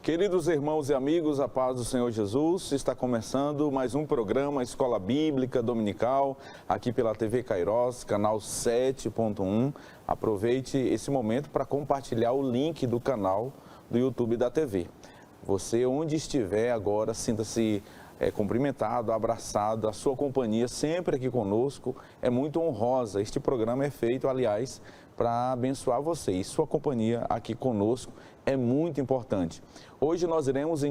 Queridos irmãos e amigos, a paz do Senhor Jesus, está começando mais um programa Escola Bíblica Dominical, aqui pela TV Kairos, canal 7.1. Aproveite esse momento para compartilhar o link do canal do YouTube da TV. Você, onde estiver agora, sinta-se cumprimentado, abraçado, a sua companhia sempre aqui conosco é muito honrosa. Este programa é feito, aliás, para abençoar você e sua companhia aqui conosco é muito importante. Hoje nós iremos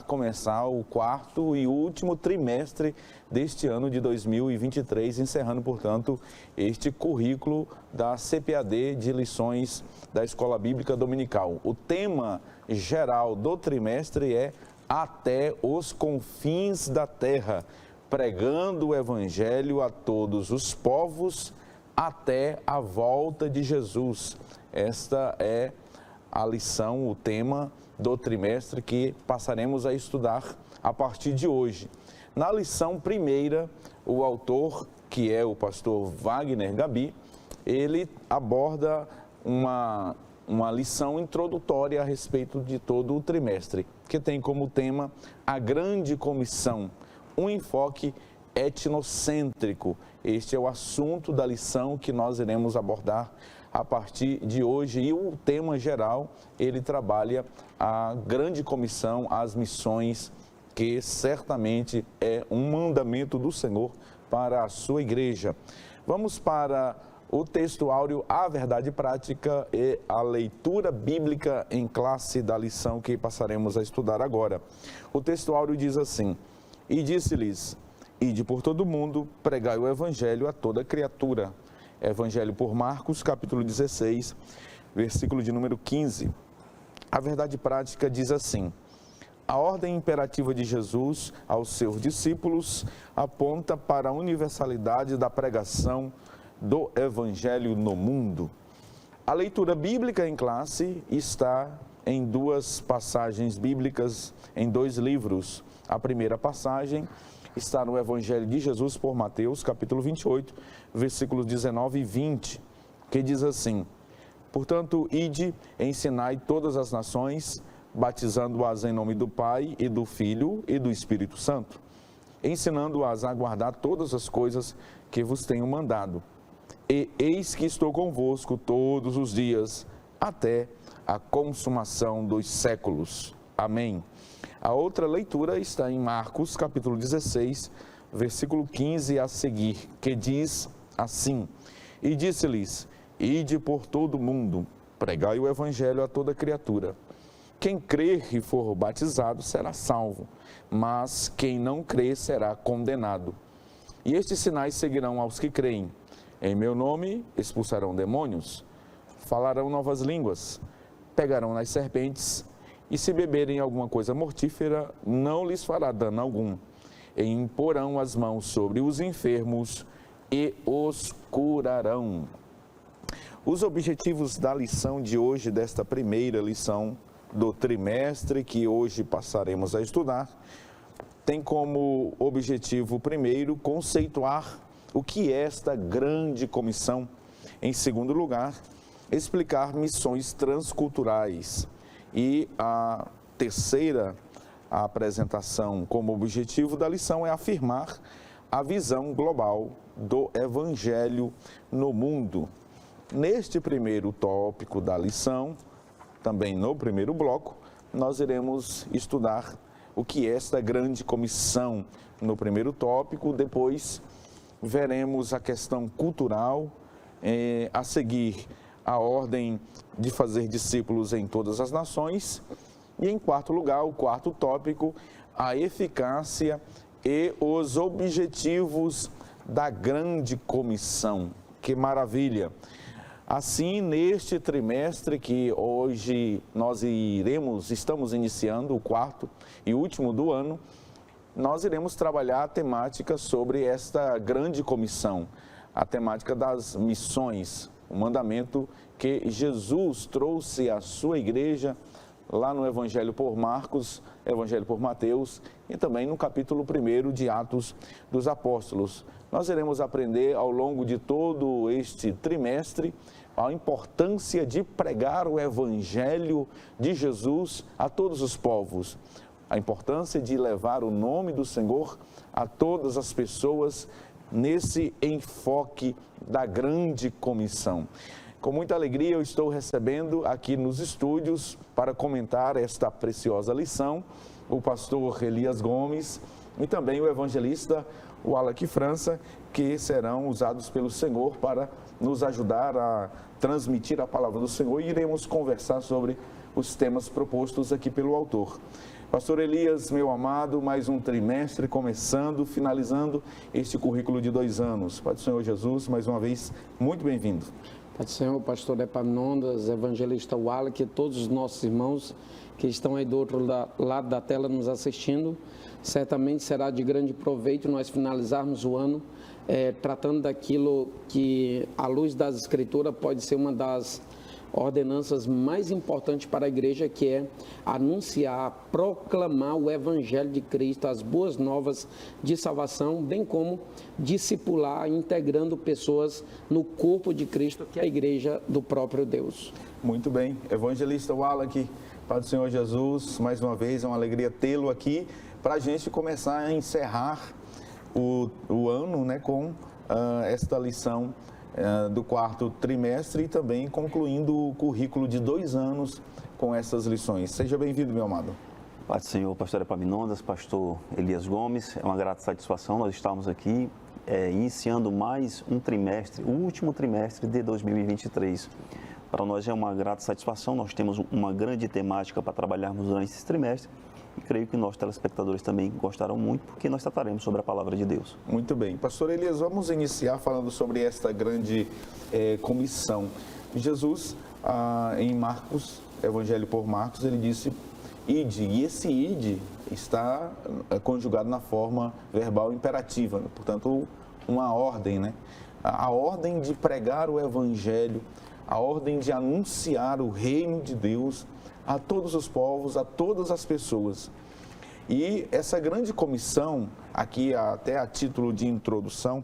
começar o quarto e último trimestre deste ano de 2023, encerrando, portanto, este currículo da CPAD de lições da Escola Bíblica Dominical. O tema geral do trimestre é Até os confins da terra, pregando o Evangelho a todos os povos até a volta de Jesus. Esta é a lição, o tema do trimestre que passaremos a estudar a partir de hoje. Na lição primeira, o autor, que é o pastor Wagner Gabi, ele aborda uma lição introdutória a respeito de todo o trimestre, que tem como tema a grande comissão, um enfoque etnocêntrico. Este é o assunto da lição que nós iremos abordar a partir de hoje, e o tema geral, ele trabalha a grande comissão, as missões, que certamente é um mandamento do Senhor para a sua igreja. Vamos para o texto áureo, a verdade prática e a leitura bíblica em classe da lição que passaremos a estudar agora. O texto áureo diz assim: E disse-lhes: Ide por todo o mundo, pregai o evangelho a toda criatura. Evangelho por Marcos, capítulo 16, versículo de número 15. A verdade prática diz assim: A ordem imperativa de Jesus aos seus discípulos aponta para a universalidade da pregação do Evangelho no mundo. A leitura bíblica em classe está em duas passagens bíblicas, em dois livros. A primeira passagem está no Evangelho de Jesus por Mateus, capítulo 28, versículos 19 e 20, que diz assim: Portanto, ide, ensinai todas as nações, batizando-as em nome do Pai e do Filho e do Espírito Santo, ensinando-as a guardar todas as coisas que vos tenho mandado. E eis que estou convosco todos os dias, até a consumação dos séculos. Amém. A outra leitura está em Marcos, capítulo 16, versículo 15 a seguir, que diz assim: E disse-lhes: Ide por todo o mundo, pregai o evangelho a toda criatura. Quem crer e for batizado será salvo, mas quem não crer será condenado. E estes sinais seguirão aos que creem. Em meu nome expulsarão demônios, falarão novas línguas, pegarão nas serpentes, e se beberem alguma coisa mortífera, não lhes fará dano algum. E imporão as mãos sobre os enfermos e os curarão. Os objetivos da lição de hoje, desta primeira lição do trimestre, que hoje passaremos a estudar, tem como objetivo, primeiro, conceituar o que é esta grande comissão. Em segundo lugar, explicar missões transculturais. E a terceira apresentação como objetivo da lição é afirmar a visão global do Evangelho no mundo. Neste primeiro tópico da lição, também no primeiro bloco, nós iremos estudar o que é esta grande comissão no primeiro tópico. Depois veremos a questão cultural, a seguir a ordem de fazer discípulos em todas as nações. E em quarto lugar, o quarto tópico, a eficácia e os objetivos da grande comissão. Que maravilha! Assim, neste trimestre que hoje nós estamos iniciando, o quarto e último do ano, nós iremos trabalhar a temática sobre esta grande comissão, a temática das missões, o mandamento que Jesus trouxe à sua igreja lá no Evangelho por Marcos, Evangelho por Mateus e também no capítulo 1 de Atos dos Apóstolos. Nós iremos aprender ao longo de todo este trimestre a importância de pregar o Evangelho de Jesus a todos os povos, a importância de levar o nome do Senhor a todas as pessoas nesse enfoque da grande comissão. Com muita alegria eu estou recebendo aqui nos estúdios para comentar esta preciosa lição o pastor Elias Gomes e também o evangelista Wallace França, que serão usados pelo Senhor para nos ajudar a transmitir a palavra do Senhor, e iremos conversar sobre os temas propostos aqui pelo autor. Pastor Elias, meu amado, mais um trimestre começando, finalizando este currículo de 2 anos. Pai do Senhor Jesus, mais uma vez, muito bem-vindo. Pai do Senhor, pastor Epaminondas, evangelista Wallace, e todos os nossos irmãos que estão aí do outro lado da tela nos assistindo. Certamente será de grande proveito nós finalizarmos o ano tratando daquilo que, à luz das Escrituras, pode ser uma das ordenanças mais importantes para a igreja, que é anunciar, proclamar o Evangelho de Cristo, as boas novas de salvação, bem como discipular, integrando pessoas no corpo de Cristo, que é a igreja do próprio Deus. Muito bem. Evangelista Wallace, Pai do Senhor Jesus, mais uma vez é uma alegria tê-lo aqui para a gente começar a encerrar o ano, né, com esta lição do 4º trimestre e também concluindo o currículo de 2 anos com essas lições. Seja bem-vindo, meu amado. Pai do Senhor, pastor Epaminondas, pastor Elias Gomes, é uma grata satisfação nós estarmos aqui iniciando mais um trimestre, o último trimestre de 2023. Para nós é uma grata satisfação, nós temos uma grande temática para trabalharmos durante esse trimestre e creio que nossos telespectadores também gostarão muito, porque nós trataremos sobre a palavra de Deus. Muito bem. Pastor Elias, vamos iniciar falando sobre esta grande comissão. Jesus, em Marcos, Evangelho por Marcos, ele disse ide, e esse ide está conjugado na forma verbal imperativa, portanto, uma ordem, né? A ordem de pregar o Evangelho, a ordem de anunciar o reino de Deus a todos os povos, a todas as pessoas. E essa grande comissão, aqui até a título de introdução,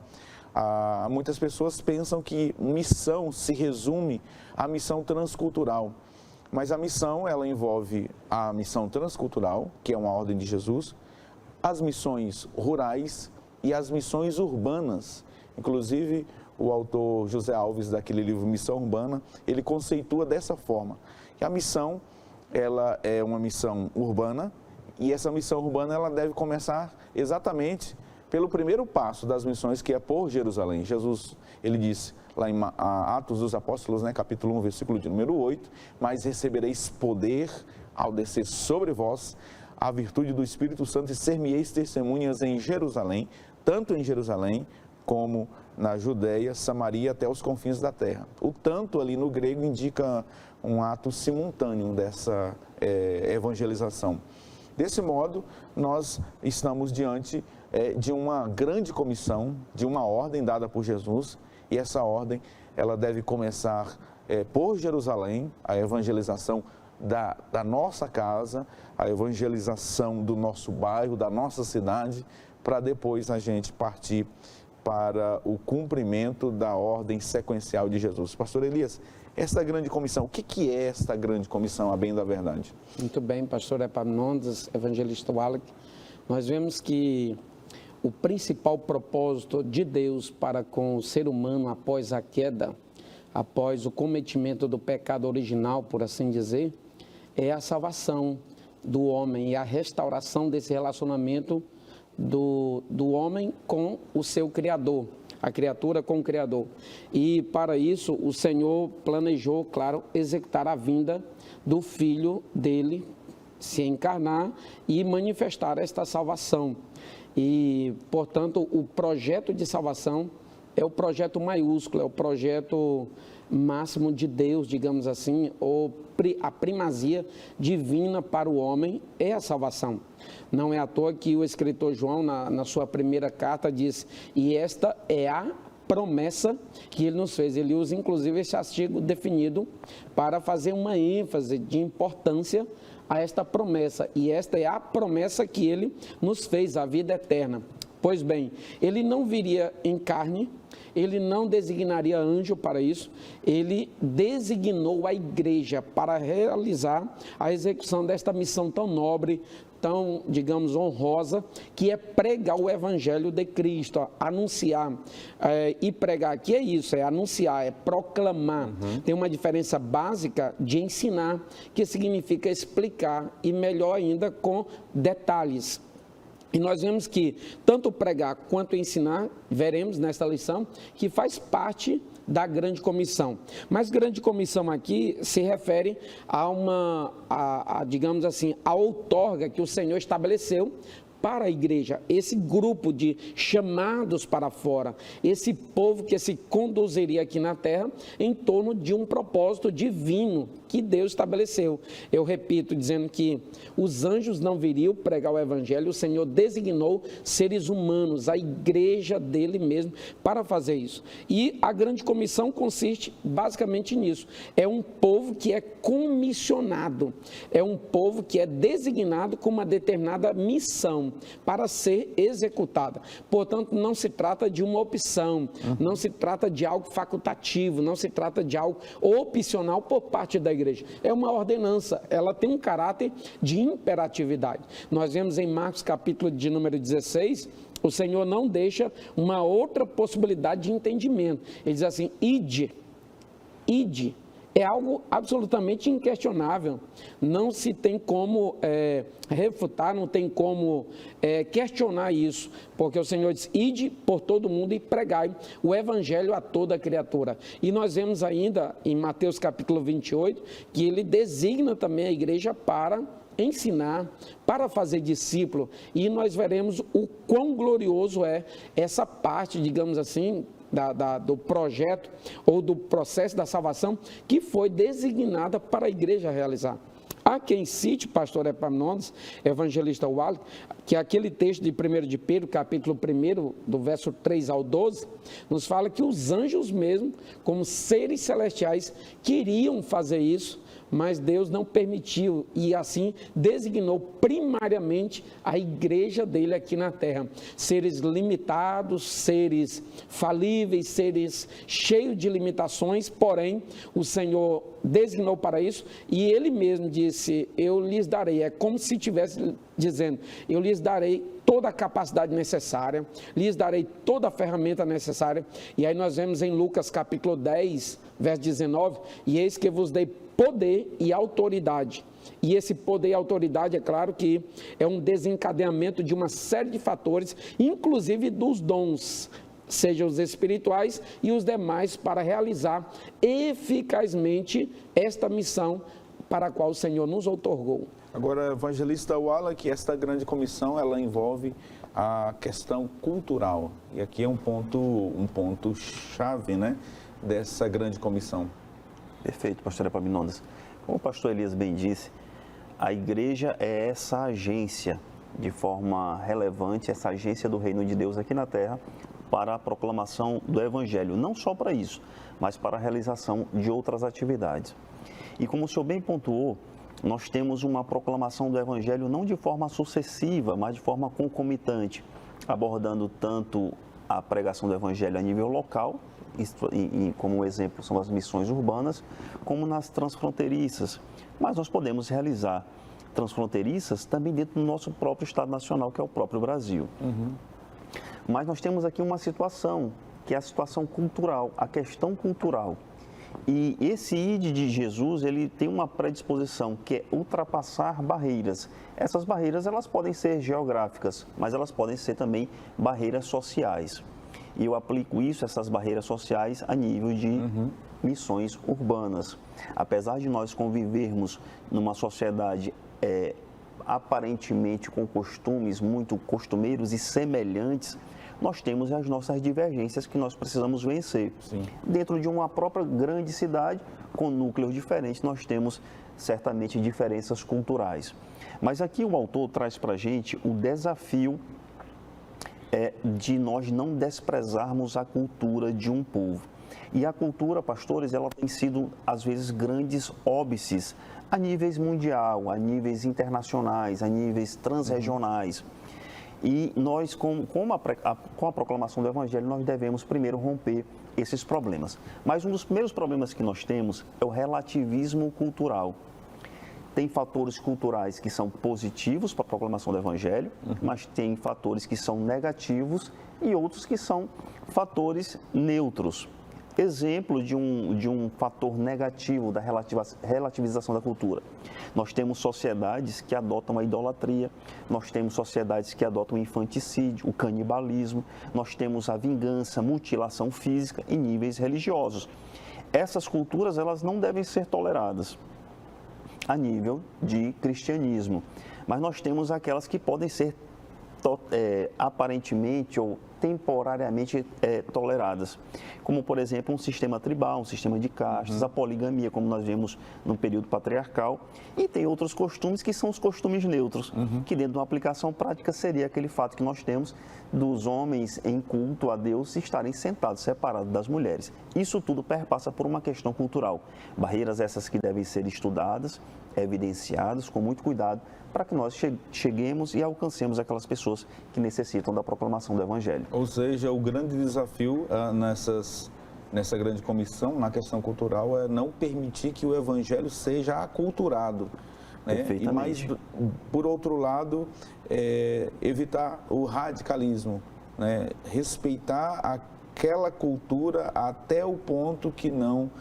muitas pessoas pensam que missão se resume à missão transcultural. Mas a missão, ela envolve a missão transcultural, que é uma ordem de Jesus, as missões rurais e as missões urbanas. Inclusive, o autor José Alves, daquele livro Missão Urbana, ele conceitua dessa forma, que a missão, ela é uma missão urbana, e essa missão urbana, ela deve começar exatamente pelo primeiro passo das missões, que é por Jerusalém. Jesus, ele disse lá em Atos dos Apóstolos, né, capítulo 1, versículo de número 8, mas recebereis poder ao descer sobre vós a virtude do Espírito Santo, e ser-me-eis testemunhas em Jerusalém, tanto em Jerusalém como na Judéia, Samaria, até os confins da terra. O tanto ali no grego indica um ato simultâneo dessa evangelização. Desse modo, nós estamos diante de uma grande comissão, de uma ordem dada por Jesus, e essa ordem, ela deve começar por Jerusalém, a evangelização da nossa casa, a evangelização do nosso bairro, da nossa cidade, para depois a gente partir para o cumprimento da ordem sequencial de Jesus. Pastor Elias, esta grande comissão, o que é esta grande comissão, a bem da verdade? Muito bem, pastor Epaminondas, evangelista Wallace. Nós vemos que o principal propósito de Deus para com o ser humano após a queda, após o cometimento do pecado original, por assim dizer, é a salvação do homem e a restauração desse relacionamento do homem com o seu Criador, a criatura com o Criador. E para isso o Senhor planejou, claro, executar a vinda do Filho dele, se encarnar e manifestar esta salvação. E, portanto, o projeto de salvação é o projeto maiúsculo, é o projeto máximo de Deus, digamos assim, ou a primazia divina para o homem é a salvação. Não é à toa que o escritor João, na sua primeira carta, diz: e esta é a promessa que ele nos fez. Ele usa, inclusive, esse artigo definido para fazer uma ênfase de importância a esta promessa. E esta é a promessa que ele nos fez, a vida eterna. Pois bem, ele não viria em carne, ele não designaria anjo para isso, ele designou a igreja para realizar a execução desta missão tão nobre, tão, digamos, honrosa, que é pregar o evangelho de Cristo, anunciar. E pregar aqui é isso, é anunciar, é proclamar. Tem uma diferença básica de ensinar, que significa explicar, e melhor ainda com detalhes. E nós vemos que tanto pregar quanto ensinar, veremos nesta lição, que faz parte da grande comissão. Mas grande comissão aqui se refere a digamos assim, a outorga que o Senhor estabeleceu para a igreja, esse grupo de chamados para fora, esse povo que se conduziria aqui na terra em torno de um propósito divino que Deus estabeleceu. Eu repito, dizendo que os anjos não viriam pregar o evangelho, o Senhor designou seres humanos, a igreja dele mesmo, para fazer isso. E a grande comissão consiste basicamente nisso. É um povo que é comissionado, é um povo que é designado com uma determinada missão para ser executada. Portanto, não se trata de uma opção, não se trata de algo facultativo, não se trata de algo opcional por parte da igreja. É uma ordenança, ela tem um caráter de imperatividade. Nós vemos em Marcos capítulo de número 16, o Senhor não deixa uma outra possibilidade de entendimento. Ele diz assim, ide. É algo absolutamente inquestionável, não se tem como refutar, não tem como questionar isso, porque o Senhor diz, ide por todo mundo e pregai o evangelho a toda criatura. E nós vemos ainda em Mateus capítulo 28, que ele designa também a igreja para ensinar, para fazer discípulo, e nós veremos o quão glorioso é essa parte, digamos assim, do projeto ou do processo da salvação que foi designada para a igreja realizar. Há quem cite, pastor Epaminondas, evangelista Wallace, que aquele texto de 1 de Pedro, capítulo 1, do verso 3 ao 12, nos fala que os anjos mesmo, como seres celestiais, queriam fazer isso, mas Deus não permitiu e assim designou primariamente a igreja dele aqui na terra. Seres limitados, seres falíveis, seres cheios de limitações, porém o Senhor designou para isso e ele mesmo disse, eu lhes darei, é como se estivesse dizendo, eu lhes darei toda a capacidade necessária, lhes darei toda a ferramenta necessária. E aí nós vemos em Lucas capítulo 10, verso 19, e eis que vos dei poder e autoridade. E esse poder e autoridade, é claro que é um desencadeamento de uma série de fatores, inclusive dos dons, sejam os espirituais e os demais, para realizar eficazmente esta missão para a qual o Senhor nos outorgou. Agora, evangelista Wallace, que esta grande comissão, ela envolve a questão cultural. E aqui é um ponto chave, né, dessa grande comissão. Perfeito, pastor Epaminondas. Como o pastor Elias bem disse, a igreja é essa agência, de forma relevante, essa agência do reino de Deus aqui na terra, para a proclamação do evangelho. Não só para isso, mas para a realização de outras atividades. E como o senhor bem pontuou, nós temos uma proclamação do evangelho não de forma sucessiva, mas de forma concomitante, abordando tanto a pregação do evangelho a nível local, como exemplo são as missões urbanas, como nas transfronteiriças. Mas nós podemos realizar transfronteiriças também dentro do nosso próprio Estado Nacional, que é o próprio Brasil. Mas nós temos aqui uma situação, que é a situação cultural, a questão cultural. E esse ide de Jesus, ele tem uma predisposição, que é ultrapassar barreiras. Essas barreiras, elas podem ser geográficas, mas elas podem ser também barreiras sociais. E eu aplico isso, essas barreiras sociais, a nível de missões urbanas. Apesar de nós convivermos numa sociedade aparentemente com costumes muito costumeiros e semelhantes, nós temos as nossas divergências que nós precisamos vencer. Sim. Dentro de uma própria grande cidade, com núcleos diferentes, nós temos certamente diferenças culturais. Mas aqui o autor traz para a gente o desafio de nós não desprezarmos a cultura de um povo. E a cultura, pastores, ela tem sido, às vezes, grandes óbices a níveis mundial, a níveis internacionais, a níveis transregionais. E nós, com a proclamação do Evangelho, nós devemos primeiro romper esses problemas. Mas um dos primeiros problemas que nós temos é o relativismo cultural. Tem fatores culturais que são positivos para a proclamação do Evangelho, mas tem fatores que são negativos e outros que são fatores neutros. Exemplo de um fator negativo da relativização da cultura. Nós temos sociedades que adotam a idolatria, nós temos sociedades que adotam o infanticídio, o canibalismo, nós temos a vingança, mutilação física em níveis religiosos. Essas culturas, elas não devem ser toleradas a nível de cristianismo, mas nós temos aquelas que podem ser aparentemente ou temporariamente toleradas, como por exemplo um sistema tribal, um sistema de castas, a poligamia, como nós vemos no período patriarcal, e tem outros costumes que são os costumes neutros, que dentro de uma aplicação prática seria aquele fato que nós temos dos homens em culto a Deus estarem sentados, separados das mulheres. Isso tudo perpassa por uma questão cultural, barreiras essas que devem ser estudadas, evidenciadas com muito cuidado, para que nós cheguemos e alcancemos aquelas pessoas que necessitam da proclamação do Evangelho. Ou seja, o grande desafio nessa grande comissão, na questão cultural, é não permitir que o Evangelho seja aculturado. Né? Perfeitamente. E mais, por outro lado, evitar o radicalismo, né? Respeitar aquela cultura até o ponto que não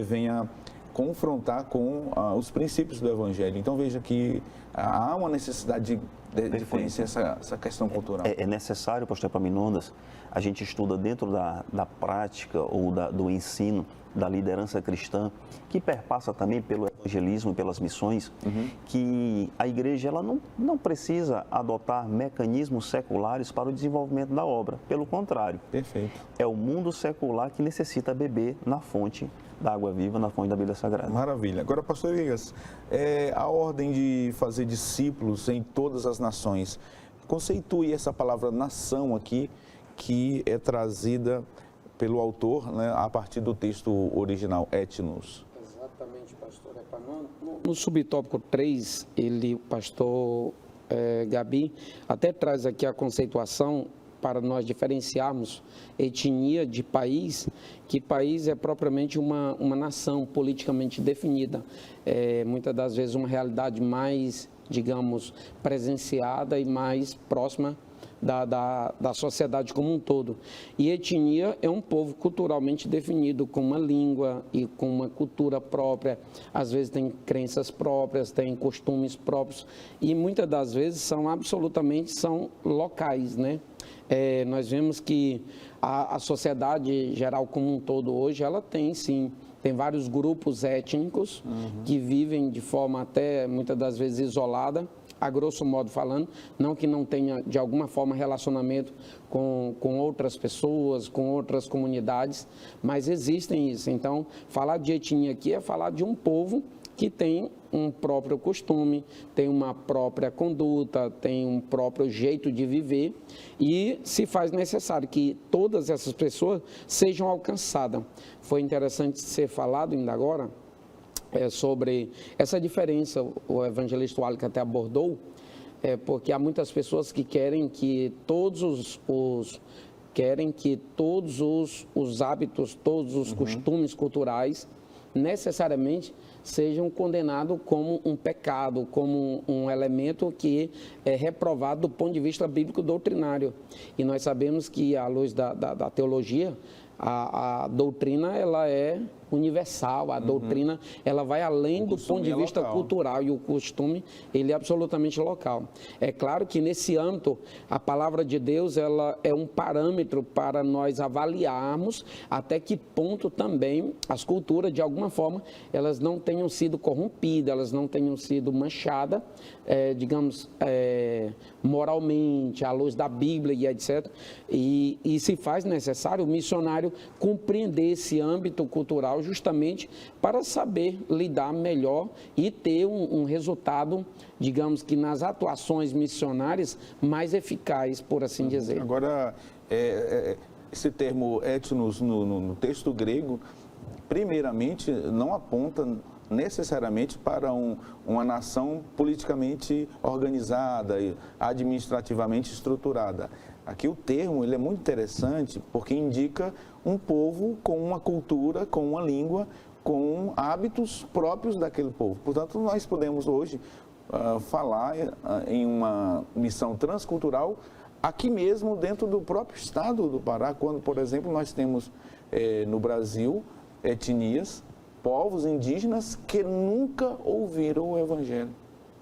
venha confrontar com os princípios do Evangelho. Então, veja que há uma necessidade de conhecer essa questão cultural. É necessário, pastor Epaminondas, a gente estuda dentro da prática ou do ensino da liderança cristã, que perpassa também pelo evangelismo e pelas missões, que a igreja ela não precisa adotar mecanismos seculares para o desenvolvimento da obra. Pelo contrário. Perfeito. É o mundo secular que necessita beber na fonte da água viva, na fonte da Bíblia Sagrada. Maravilha. Agora, pastor Elias, a ordem de fazer discípulos em todas as nações, conceitue essa palavra nação aqui, que é trazida pelo autor, né, a partir do texto original, etnos. Exatamente, pastor. No subtópico 3, o pastor Gabi até traz aqui a conceituação para nós diferenciarmos etnia de país, que país é propriamente uma nação politicamente definida, muitas das vezes uma realidade mais, digamos, presenciada e mais próxima da sociedade como um todo. E etnia é um povo culturalmente definido, com uma língua e com uma cultura própria, às vezes tem crenças próprias, tem costumes próprios, e muitas das vezes são locais, né? Nós vemos que a sociedade geral como um todo hoje, ela tem sim, tem vários grupos étnicos que vivem de forma até muitas das vezes isolada, a grosso modo falando, não que não tenha de alguma forma relacionamento com outras pessoas, com outras comunidades, mas existem isso. Então, falar de etnia aqui é falar de um povo que tem um próprio costume, tem uma própria conduta, tem um próprio jeito de viver, e se faz necessário que todas essas pessoas sejam alcançadas. Foi interessante ser falado ainda agora sobre essa diferença, o evangelista Wallace até abordou, porque há muitas pessoas que querem que todos os hábitos, todos os costumes culturais necessariamente sejam condenados como um pecado, como um elemento que é reprovado do ponto de vista bíblico doutrinário. E nós sabemos que, à luz da teologia, a doutrina ela é universal, a doutrina ela vai além do ponto de vista cultural, e o costume ele é absolutamente local. É claro que nesse âmbito a palavra de Deus ela é um parâmetro para nós avaliarmos até que ponto também as culturas de alguma forma elas não tenham sido corrompidas, elas não tenham sido manchadas, digamos, moralmente, à luz da Bíblia e etc. E se faz necessário o missionário compreender esse âmbito cultural justamente para saber lidar melhor e ter um resultado, digamos que nas atuações missionárias, mais eficaz, por assim dizer. Agora, esse termo etnos no texto grego, primeiramente, não aponta necessariamente para uma nação politicamente organizada e administrativamente estruturada. Aqui o termo ele é muito interessante porque indica um povo com uma cultura, com uma língua, com hábitos próprios daquele povo. Portanto, nós podemos hoje falar em uma missão transcultural aqui mesmo dentro do próprio estado do Pará, quando, por exemplo, nós temos no Brasil etnias, povos indígenas que nunca ouviram o Evangelho.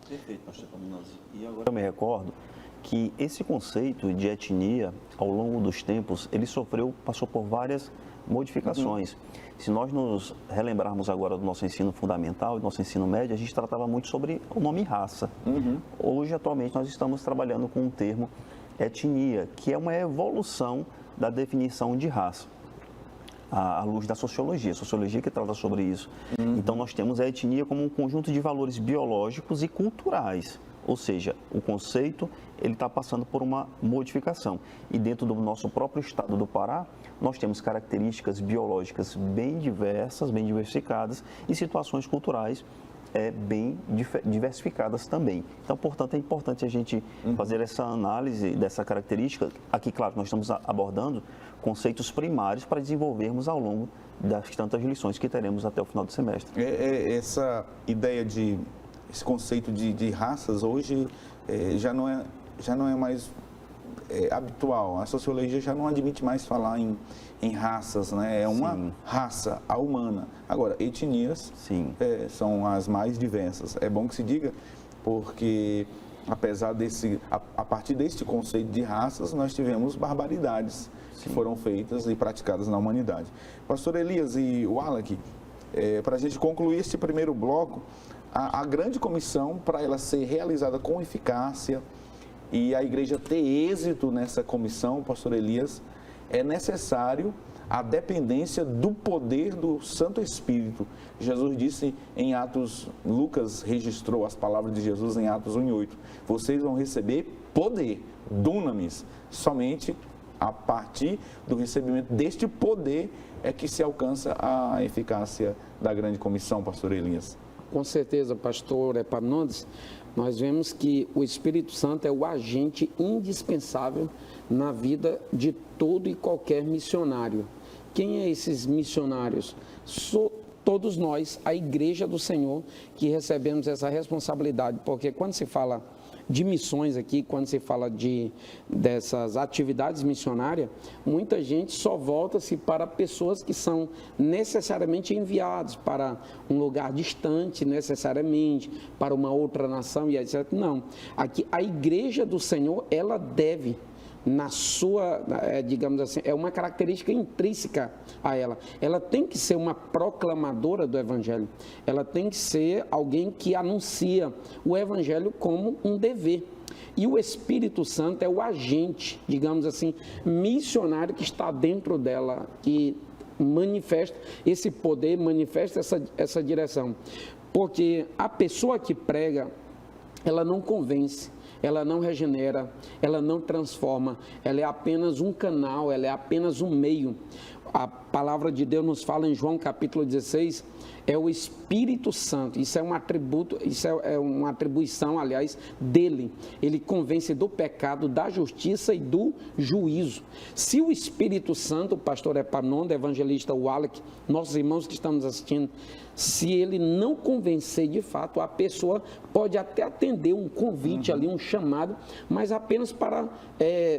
Perfeito, pastor Epaminondas. E agora eu me recordo que esse conceito de etnia, ao longo dos tempos, ele passou por várias modificações. Se nós nos relembrarmos agora do nosso ensino fundamental, do nosso ensino médio, a gente tratava muito sobre o nome raça. Hoje, atualmente, nós estamos trabalhando com o termo etnia, que é uma evolução da definição de raça, à luz da sociologia, a sociologia que trata sobre isso. Então, nós temos a etnia como um conjunto de valores biológicos e culturais, ou seja, o conceito ele está passando por uma modificação. E dentro do nosso próprio estado do Pará, nós temos características biológicas bem diversas, bem diversificadas e situações culturais bem diversificadas também. Então, portanto, é importante a gente fazer essa análise dessa característica. Aqui, claro, nós estamos abordando conceitos primários para desenvolvermos ao longo das tantas lições que teremos até o final do semestre. Essa ideia esse conceito de raças hoje já não é mais habitual. A sociologia já não admite mais falar em raças, né? É uma Sim. raça, a humana. Agora, etnias são as mais diversas. É bom que se diga, porque apesar a partir deste conceito de raças, nós tivemos barbaridades que foram feitas e praticadas na humanidade. Pastor Elias e Wallach, para a gente concluir este primeiro bloco, a grande comissão, para ela ser realizada com eficácia e a igreja ter êxito nessa comissão, pastor Elias, é necessário a dependência do poder do Santo Espírito. Jesus disse em Atos, Lucas registrou as palavras de Jesus em Atos 1:8, vocês vão receber poder, dunamis, somente a partir do recebimento deste poder é que se alcança a eficácia da grande comissão, pastor Elias. Com certeza, pastor Epaminondas, nós vemos que o Espírito Santo é o agente indispensável na vida de todo e qualquer missionário. Quem é esses missionários? Todos nós, a Igreja do Senhor, que recebemos essa responsabilidade, porque quando se fala de missões aqui, quando se fala dessas atividades missionárias, muita gente só volta-se para pessoas que são necessariamente enviadas para um lugar distante, necessariamente, para uma outra nação e etc. Não, aqui a Igreja do Senhor, ela deve, na sua, digamos assim, é uma característica intrínseca a ela. Ela tem que ser uma proclamadora do Evangelho. Ela tem que ser alguém que anuncia o Evangelho como um dever. E o Espírito Santo é o agente, digamos assim, missionário que está dentro dela, que manifesta esse poder, manifesta essa direção. Porque a pessoa que prega, ela não convence, ela não regenera, ela não transforma, ela é apenas um canal, ela é apenas um meio. A palavra de Deus nos fala em João capítulo 16, é o Espírito Santo, isso é um atributo, isso é uma atribuição, aliás, dele. Ele convence do pecado, da justiça e do juízo. Se o Espírito Santo, o pastor Epaminondas, evangelista Wallach, nossos irmãos que estamos assistindo, se ele não convencer de fato, a pessoa pode até atender um convite ali, um chamado, mas apenas para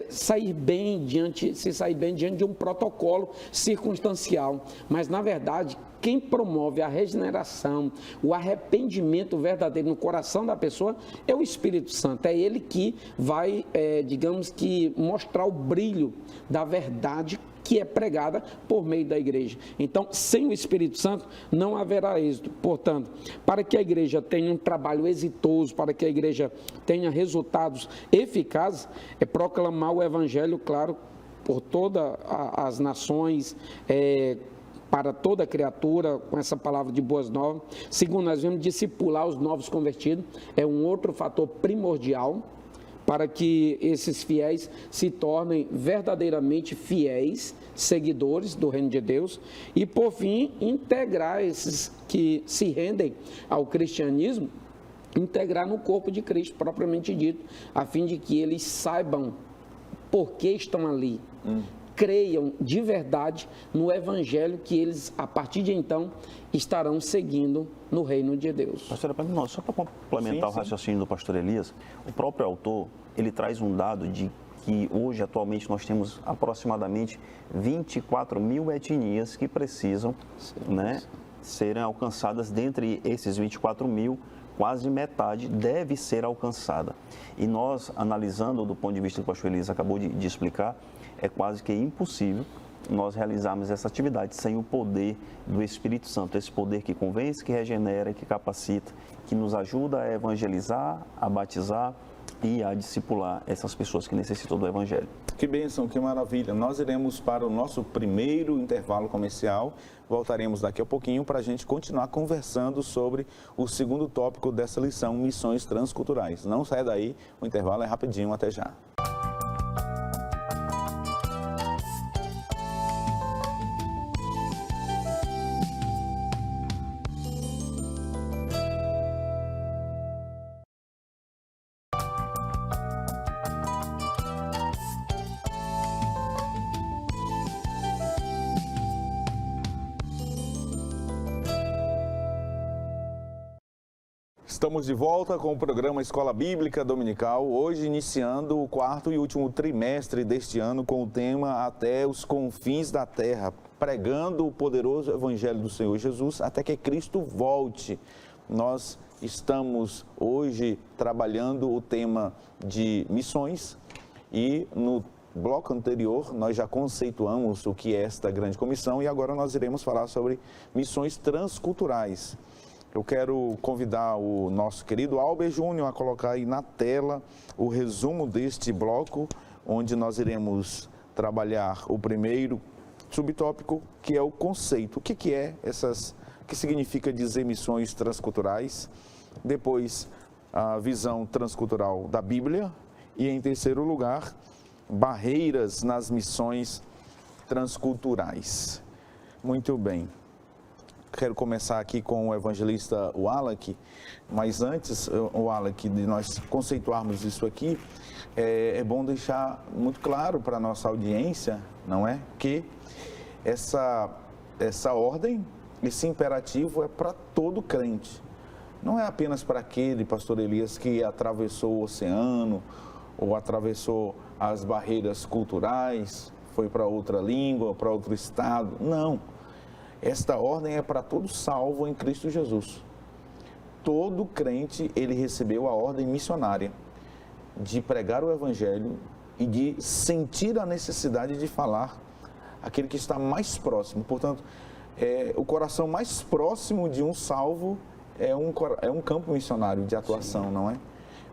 sair bem diante de um protocolo circunstancial. Mas, na verdade, quem promove a regeneração, o arrependimento verdadeiro no coração da pessoa é o Espírito Santo. É ele que vai, digamos que, mostrar o brilho da verdade que é pregada por meio da igreja. Então, sem o Espírito Santo, não haverá êxito. Portanto, para que a igreja tenha um trabalho exitoso, para que a igreja tenha resultados eficazes, é proclamar o Evangelho, claro, por todas as nações, para toda criatura, com essa palavra de boas novas. Segundo, nós vamos discipular os novos convertidos, é um outro fator primordial para que esses fiéis se tornem verdadeiramente fiéis, seguidores do reino de Deus, e por fim integrar esses que se rendem ao cristianismo, integrar no corpo de Cristo propriamente dito, a fim de que eles saibam por que estão ali, creiam de verdade no evangelho que eles, a partir de então, estarão seguindo no reino de Deus. Pastor Epaminondas, só para complementar o raciocínio do pastor Elias, o próprio autor, ele traz um dado de que hoje, atualmente, nós temos aproximadamente 24 mil etnias que precisam serem alcançadas. Dentre esses 24 mil, quase metade deve ser alcançada. E nós, analisando do ponto de vista que o pastor Elias acabou de explicar, é quase que impossível nós realizarmos essa atividade sem o poder do Espírito Santo, esse poder que convence, que regenera, que capacita, que nos ajuda a evangelizar, a batizar e a discipular essas pessoas que necessitam do Evangelho. Que bênção, que maravilha. Nós iremos para o nosso primeiro intervalo comercial. Voltaremos daqui a pouquinho para a gente continuar conversando sobre o segundo tópico dessa lição, missões transculturais. Não saia daí, o intervalo é rapidinho, até já. Estamos de volta com o programa Escola Bíblica Dominical, hoje iniciando o quarto e último trimestre deste ano com o tema Até os Confins da Terra, pregando o poderoso Evangelho do Senhor Jesus até que Cristo volte. Nós estamos hoje trabalhando o tema de missões e no bloco anterior nós já conceituamos o que é esta grande comissão e agora nós iremos falar sobre missões transculturais. Eu quero convidar o nosso querido Albert Júnior a colocar aí na tela o resumo deste bloco, onde nós iremos trabalhar o primeiro subtópico, que é o conceito. O que é o que significa dizer missões transculturais? Depois, a visão transcultural da Bíblia. E, em terceiro lugar, barreiras nas missões transculturais. Muito bem. Quero começar aqui com o evangelista Wallach, mas antes, Wallach, de nós conceituarmos isso aqui, é bom deixar muito claro para a nossa audiência, não é? Que essa ordem, esse imperativo é para todo crente. Não é apenas para aquele, pastor Elias, que atravessou o oceano ou atravessou as barreiras culturais, foi para outra língua, para outro estado. Não. Esta ordem é para todo salvo em Cristo Jesus. Todo crente, ele recebeu a ordem missionária de pregar o Evangelho e de sentir a necessidade de falar aquele que está mais próximo. Portanto, o coração mais próximo de um salvo é um campo missionário de atuação, sim, não é?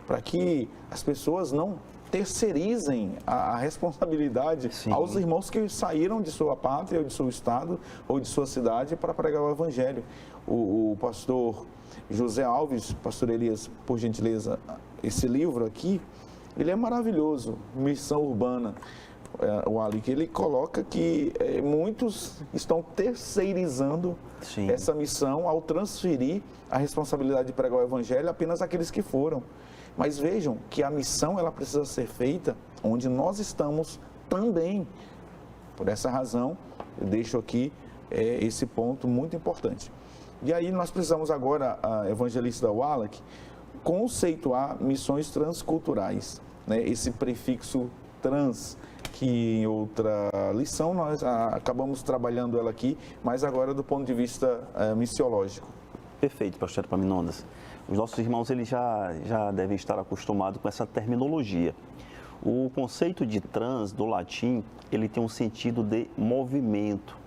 Para que as pessoas não terceirizem a responsabilidade, sim, aos irmãos que saíram de sua pátria, ou de seu estado, ou de sua cidade para pregar o Evangelho. O pastor José Alves, pastor Elias, por gentileza, esse livro aqui, ele é maravilhoso, Missão Urbana. O Ali, que ele coloca que muitos estão terceirizando, sim, essa missão ao transferir a responsabilidade de pregar o Evangelho apenas àqueles que foram. Mas vejam que a missão ela precisa ser feita onde nós estamos também. Por essa razão, eu deixo aqui esse ponto muito importante. E aí nós precisamos agora, a evangelista Wallach, conceituar missões transculturais, né? Esse prefixo trans, que em outra lição nós acabamos trabalhando ela aqui, mas agora do ponto de vista missiológico. Perfeito, pastor Epaminondas. Os nossos irmãos eles já devem estar acostumados com essa terminologia. O conceito de trans, do latim, ele tem um sentido de movimento,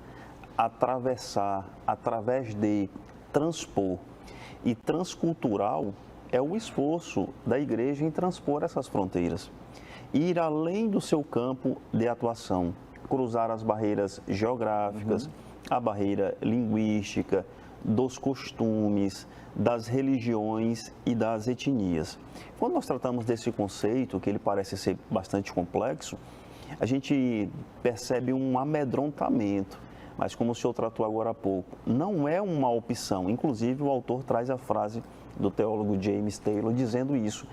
atravessar, através de, transpor. E transcultural é o esforço da igreja em transpor essas fronteiras. Ir além do seu campo de atuação, cruzar as barreiras geográficas, a barreira linguística, dos costumes, das religiões e das etnias. Quando nós tratamos desse conceito, que ele parece ser bastante complexo, a gente percebe um amedrontamento, mas como o senhor tratou agora há pouco, não é uma opção. Inclusive, o autor traz a frase do teólogo James Taylor dizendo isso,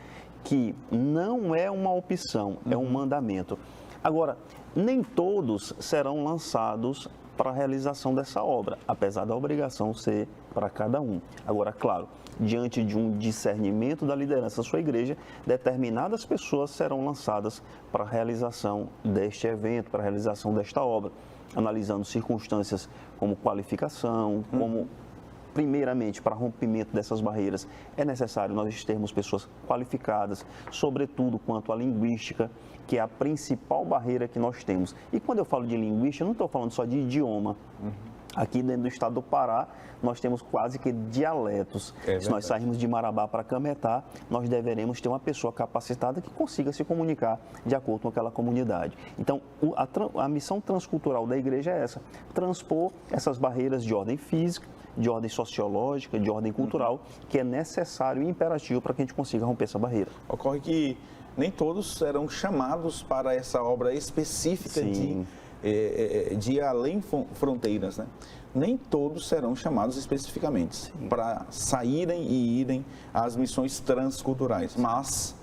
que não é uma opção, é um mandamento. Agora, nem todos serão lançados para a realização dessa obra, apesar da obrigação ser para cada um. Agora, claro, diante de um discernimento da liderança da sua igreja, determinadas pessoas serão lançadas para a realização deste evento, para a realização desta obra, analisando circunstâncias como qualificação, como, primeiramente, para rompimento dessas barreiras, é necessário nós termos pessoas qualificadas, sobretudo quanto à linguística, que é a principal barreira que nós temos. E quando eu falo de linguística, eu não estou falando só de idioma. Aqui dentro do estado do Pará, nós temos quase que dialetos. Se nós sairmos de Marabá para Cametá, nós deveremos ter uma pessoa capacitada que consiga se comunicar de acordo com aquela comunidade. Então, a missão transcultural da igreja é essa, transpor essas barreiras de ordem física, de ordem sociológica, de ordem cultural, que é necessário e imperativo para que a gente consiga romper essa barreira. Ocorre que nem todos serão chamados para essa obra específica de ir além fronteiras, né? Nem todos serão chamados especificamente para saírem e irem às missões transculturais, mas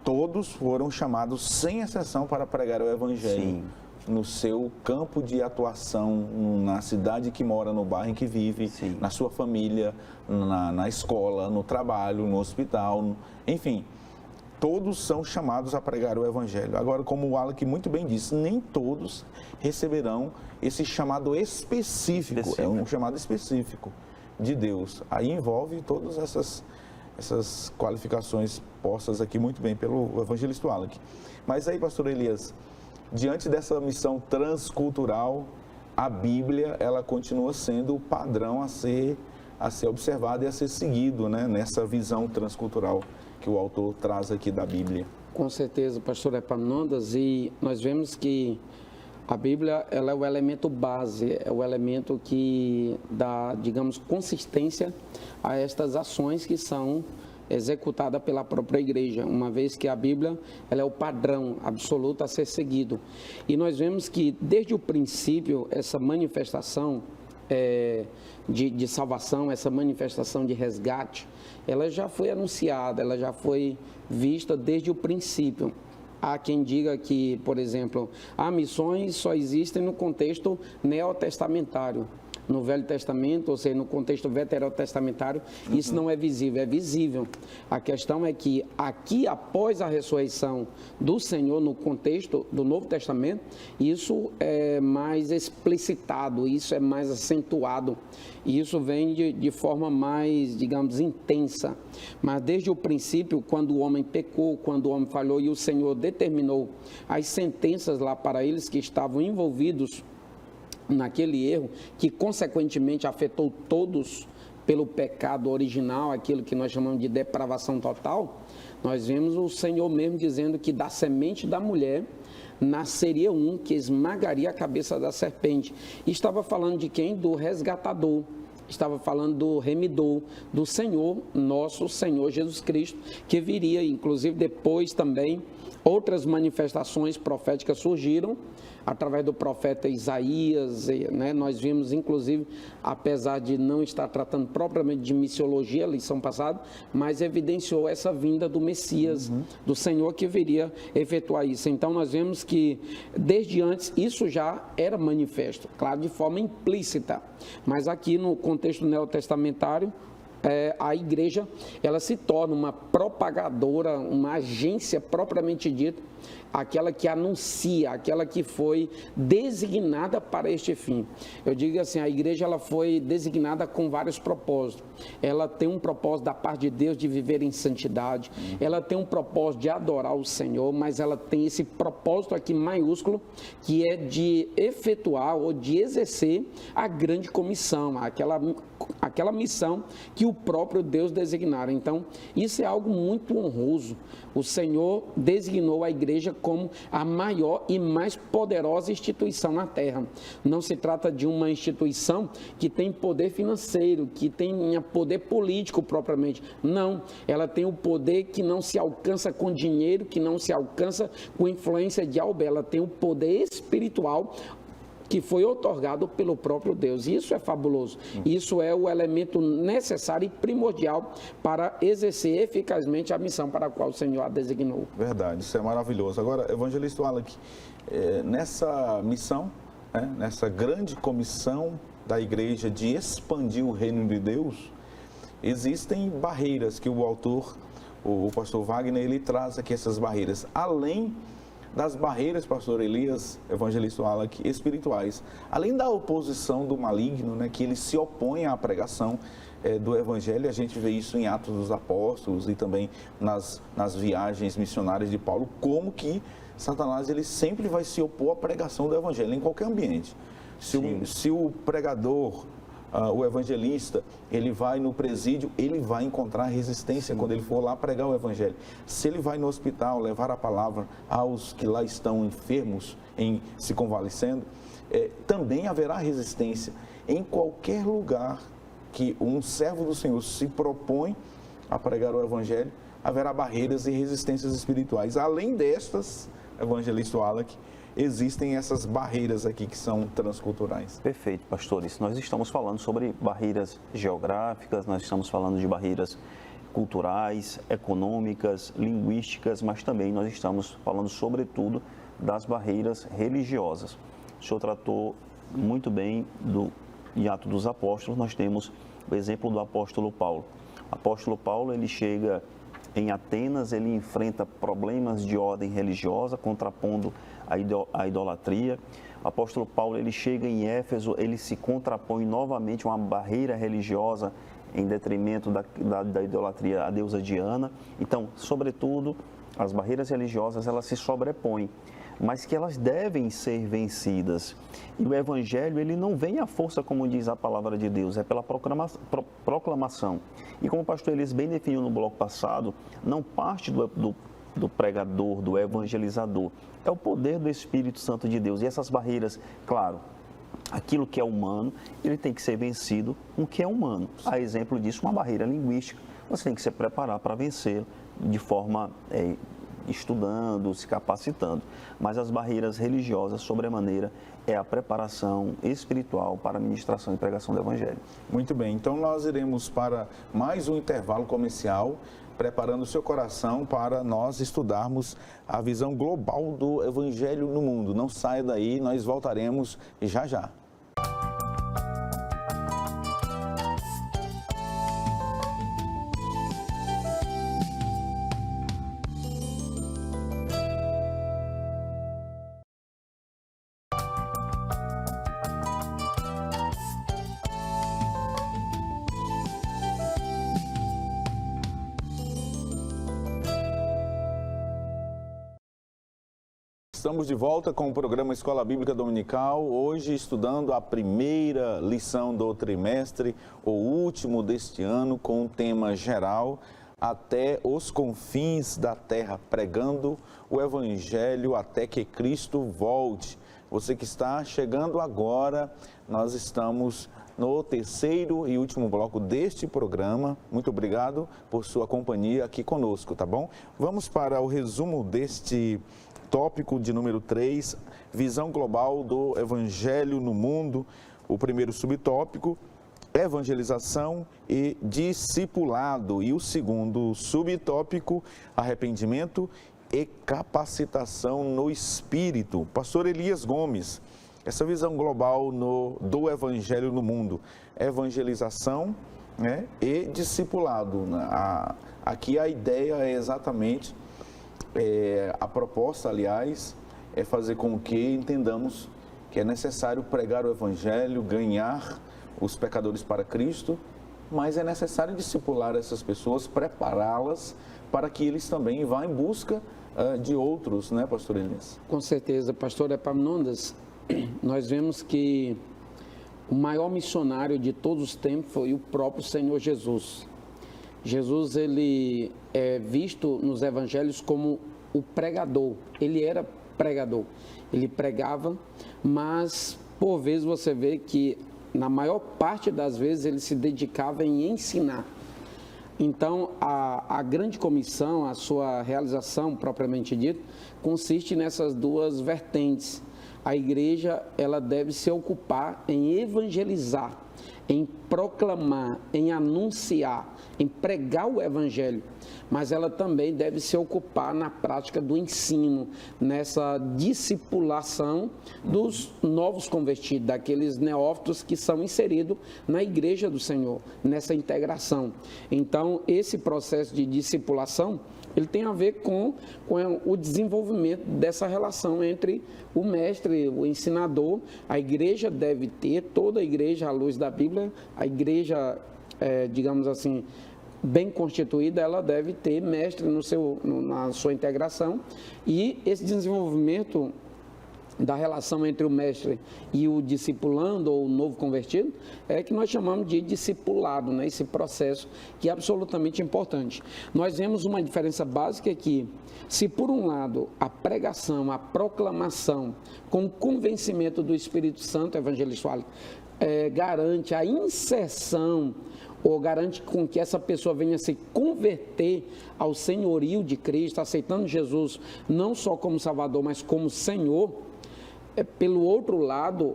todos foram chamados sem exceção para pregar o Evangelho no seu campo de atuação, na cidade que mora, no bairro em que vive, na sua família, na escola, no trabalho, no hospital, enfim. Todos são chamados a pregar o Evangelho. Agora, como o Alec muito bem disse, nem todos receberão esse chamado específico. É um chamado específico de Deus. Aí envolve todas essas qualificações postas aqui muito bem pelo evangelista Alec. Mas aí, pastor Elias, diante dessa missão transcultural, a Bíblia, ela continua sendo o padrão a ser observado e a ser seguido, né, nessa visão transcultural que o autor traz aqui da Bíblia. Com certeza, pastor Epaminondas, e nós vemos que a Bíblia, ela é o elemento base, é o elemento que dá, digamos, consistência a estas ações que são executadas pela própria igreja, uma vez que a Bíblia, ela é o padrão absoluto a ser seguido. E nós vemos que, desde o princípio, essa manifestação de salvação, essa manifestação de resgate, ela já foi anunciada, ela já foi vista desde o princípio. Há quem diga que, por exemplo, missões só existem no contexto neotestamentário. No Velho Testamento, ou seja, no contexto veterotestamentário, isso não é visível, é visível. A questão é que aqui, após a ressurreição do Senhor, no contexto do Novo Testamento, isso é mais explicitado, isso é mais acentuado, e isso vem de forma mais, digamos, intensa. Mas desde o princípio, quando o homem pecou, quando o homem falhou e o Senhor determinou as sentenças lá para eles que estavam envolvidos naquele erro, que consequentemente afetou todos pelo pecado original, aquilo que nós chamamos de depravação total, nós vemos o Senhor mesmo dizendo que da semente da mulher nasceria um que esmagaria a cabeça da serpente. E estava falando de quem? Do resgatador. Estava falando do remidor, do Senhor, nosso Senhor Jesus Cristo, que viria, inclusive depois também, outras manifestações proféticas surgiram, através do profeta Isaías, né? Nós vimos, inclusive, apesar de não estar tratando propriamente de missiologia, lição passada, mas evidenciou essa vinda do Messias, do Senhor que viria efetuar isso. Então, nós vemos que, desde antes, isso já era manifesto, claro, de forma implícita, mas aqui no contexto neotestamentário, a igreja, ela se torna uma propagadora, uma agência propriamente dita, aquela que anuncia, aquela que foi designada para este fim. Eu digo assim, a igreja, ela foi designada com vários propósitos. Ela tem um propósito da parte de Deus de viver em santidade, ela tem um propósito de adorar o Senhor, mas ela tem esse propósito aqui maiúsculo, que é de efetuar ou de exercer a grande comissão, aquela missão que o próprio Deus designaram. Então, isso é algo muito honroso. O Senhor designou a igreja igreja como a maior e mais poderosa instituição na terra. Não se trata de uma instituição que tem poder financeiro, que tenha poder político propriamente. Não, ela tem o poder que não se alcança com dinheiro, que não se alcança com influência de algo. Ela tem o poder espiritual que foi otorgado pelo próprio Deus. Isso é fabuloso. Isso é o elemento necessário e primordial para exercer eficazmente a missão para a qual o Senhor a designou. Verdade, isso é maravilhoso. Agora, evangelista Wallace, nessa missão, nessa grande comissão da igreja de expandir o reino de Deus, existem barreiras que o autor, o pastor Wagner, ele traz aqui essas barreiras. Além das barreiras, pastor Elias, evangelista Wallace, espirituais, além da oposição do maligno, que ele se opõe à pregação do evangelho, a gente vê isso em Atos dos Apóstolos e também nas viagens missionárias de Paulo, como que Satanás ele sempre vai se opor à pregação do evangelho em qualquer ambiente. Se o pregador, o evangelista, ele vai no presídio, ele vai encontrar resistência quando ele for lá pregar o evangelho. Se ele vai no hospital levar a palavra aos que lá estão enfermos, se convalescendo, também haverá resistência. Em qualquer lugar que um servo do Senhor se propõe a pregar o evangelho, haverá barreiras e resistências espirituais. Além destas, evangelista Wallace, existem essas barreiras aqui que são transculturais. Perfeito, pastores. Nós estamos falando sobre barreiras geográficas, nós estamos falando de barreiras culturais, econômicas, linguísticas, mas também nós estamos falando, sobretudo, das barreiras religiosas. O senhor tratou muito bem em Atos dos Apóstolos, nós temos o exemplo do apóstolo Paulo. O apóstolo Paulo, ele chega em Atenas, ele enfrenta problemas de ordem religiosa, contrapondo a idolatria. O apóstolo Paulo, ele chega em Éfeso, ele se contrapõe novamente a uma barreira religiosa em detrimento da idolatria à deusa Diana. Então, sobretudo, as barreiras religiosas, elas se sobrepõem, mas que elas devem ser vencidas. E o evangelho, ele não vem à força, como diz a palavra de Deus, é pela proclamação. E como o pastor Elias bem definiu no bloco passado, não parte do pregador, do evangelizador, é o poder do Espírito Santo de Deus. E essas barreiras, claro, aquilo que é humano, ele tem que ser vencido com o que é humano. A exemplo disso, uma barreira linguística, você tem que se preparar para vencê-la de forma estudando, se capacitando. Mas as barreiras religiosas, sobremaneira, é a preparação espiritual para a ministração e pregação do Evangelho. Muito bem, então nós iremos para mais um intervalo comercial, preparando o seu coração para nós estudarmos a visão global do Evangelho no mundo. Não saia daí, nós voltaremos já já. Estamos de volta com o programa Escola Bíblica Dominical, hoje estudando a primeira lição do trimestre, o último deste ano, com o tema geral, até os confins da terra, pregando o Evangelho até que Cristo volte. Você que está chegando agora, nós estamos no terceiro e último bloco deste programa. Muito obrigado por sua companhia aqui conosco, tá bom? Vamos para o resumo deste tópico de número 3, visão global do Evangelho no mundo. O primeiro subtópico, evangelização e discipulado. E o segundo subtópico, arrependimento e capacitação no Espírito. Pastor Elias Gomes, essa visão global do Evangelho no mundo, evangelização, e discipulado. Aqui a ideia é exatamente, a proposta, aliás, é fazer com que entendamos que é necessário pregar o Evangelho, ganhar os pecadores para Cristo, mas é necessário discipular essas pessoas, prepará-las para que eles também vá em busca de outros, né, pastor Elias? Com certeza, pastor Epaminondas, nós vemos que o maior missionário de todos os tempos foi o próprio Senhor Jesus. Jesus, ele é visto nos evangelhos como o pregador. Ele era pregador. Ele pregava, mas por vezes você vê que na maior parte das vezes ele se dedicava em ensinar. Então, a grande comissão, a sua realização propriamente dita, consiste nessas duas vertentes. A igreja, ela deve se ocupar em evangelizar, em proclamar, em anunciar, em pregar o evangelho, mas ela também deve se ocupar na prática do ensino, nessa discipulação dos novos convertidos, daqueles neófitos que são inseridos na igreja do Senhor, nessa integração. Então, esse processo de discipulação, ele tem a ver com o desenvolvimento dessa relação entre o mestre, o ensinador. A igreja deve ter, toda a igreja à luz da Bíblia, a igreja, digamos assim, bem constituída, ela deve ter mestre na sua integração, e esse desenvolvimento da relação entre o mestre e o discipulando ou o novo convertido é que nós chamamos de discipulado, né? Esse processo que é absolutamente importante. Nós vemos uma diferença básica que, se por um lado a pregação, a proclamação com convencimento do Espírito Santo, evangelista Wallace, garante a inserção ou garante com que essa pessoa venha se converter ao senhorio de Cristo, aceitando Jesus não só como Salvador, mas como Senhor. Pelo outro lado,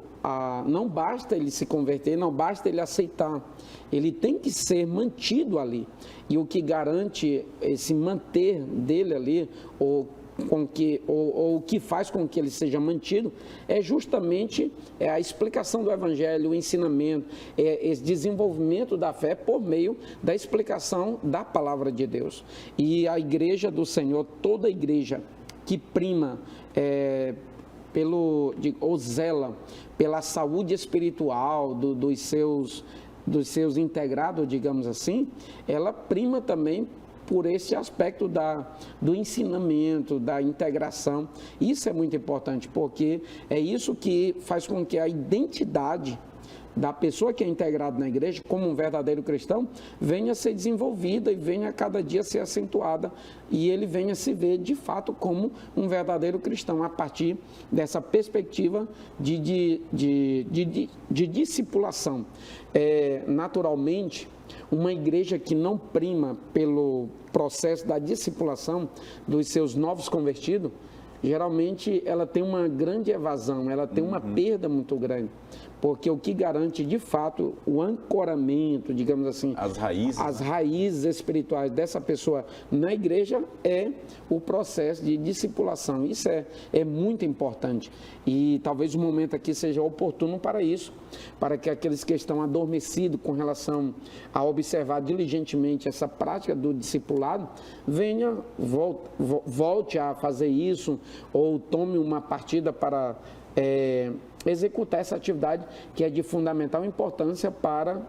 não basta ele se converter, não basta ele aceitar, ele tem que ser mantido ali. E o que garante esse manter dele ali, ou o que faz com que ele seja mantido, é justamente a explicação do Evangelho, o ensinamento, esse desenvolvimento da fé por meio da explicação da Palavra de Deus. E a igreja do Senhor, toda a igreja que prima ou zela pela saúde espiritual dos seus integrados, digamos assim, ela prima também por esse aspecto do ensinamento, da integração. Isso é muito importante, porque é isso que faz com que a identidade da pessoa que é integrada na igreja, como um verdadeiro cristão, venha a ser desenvolvida e venha a cada dia ser acentuada, e ele venha a se ver de fato como um verdadeiro cristão, a partir dessa perspectiva de discipulação. Naturalmente, uma igreja que não prima pelo processo da discipulação dos seus novos convertidos, geralmente ela tem uma grande evasão, ela tem uma perda muito grande, porque o que garante de fato o ancoramento, digamos assim, as raízes espirituais dessa pessoa na igreja é o processo de discipulação. Isso é muito importante, e talvez o momento aqui seja oportuno para isso, para que aqueles que estão adormecidos com relação a observar diligentemente essa prática do discipulado, volte a fazer isso, ou tome uma partida para executar essa atividade que é de fundamental importância para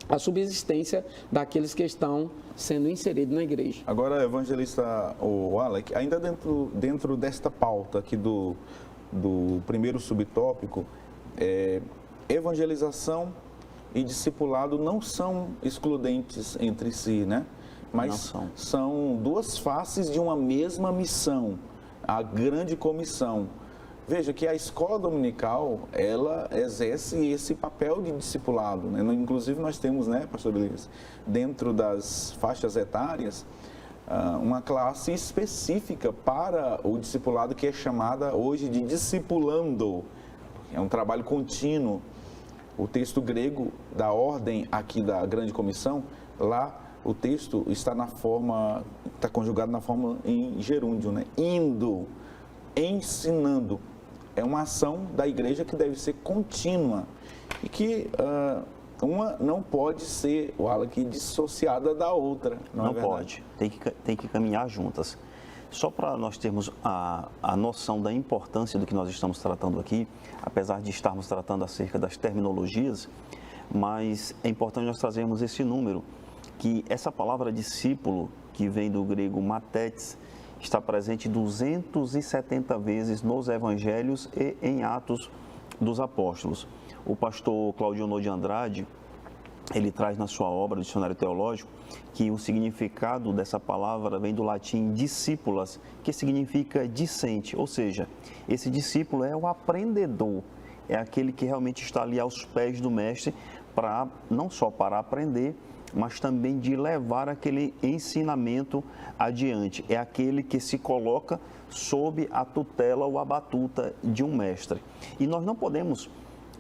a subsistência daqueles que estão sendo inseridos na igreja. Agora, evangelista Wallace, ainda dentro desta pauta aqui do primeiro subtópico, evangelização e discipulado não são excludentes entre si, né? Mas são duas faces de uma mesma missão, a grande comissão. Veja que a escola dominical, ela exerce esse papel de discipulado, né? Inclusive nós temos, né, pastor Elias, dentro das faixas etárias, uma classe específica para o discipulado que é chamada hoje de discipulando. É um trabalho contínuo. O texto grego da ordem aqui da grande comissão, lá o texto está conjugado na forma em gerúndio, né? Indo, ensinando. É uma ação da igreja que deve ser contínua e que uma não pode ser, Wallace, dissociada da outra. Não pode, tem que caminhar juntas. Só para nós termos a noção da importância do que nós estamos tratando aqui, apesar de estarmos tratando acerca das terminologias, mas é importante nós trazermos esse número, que essa palavra discípulo, que vem do grego mathetes, está presente 270 vezes nos evangelhos e em Atos dos Apóstolos. O pastor Claudionor de Andrade, ele traz na sua obra, o Dicionário Teológico, que o significado dessa palavra vem do latim discípulas, que significa discente, ou seja, esse discípulo é o aprendedor, é aquele que realmente está ali aos pés do mestre, não só para aprender, mas também de levar aquele ensinamento adiante. É aquele que se coloca sob a tutela ou a batuta de um mestre. E nós não podemos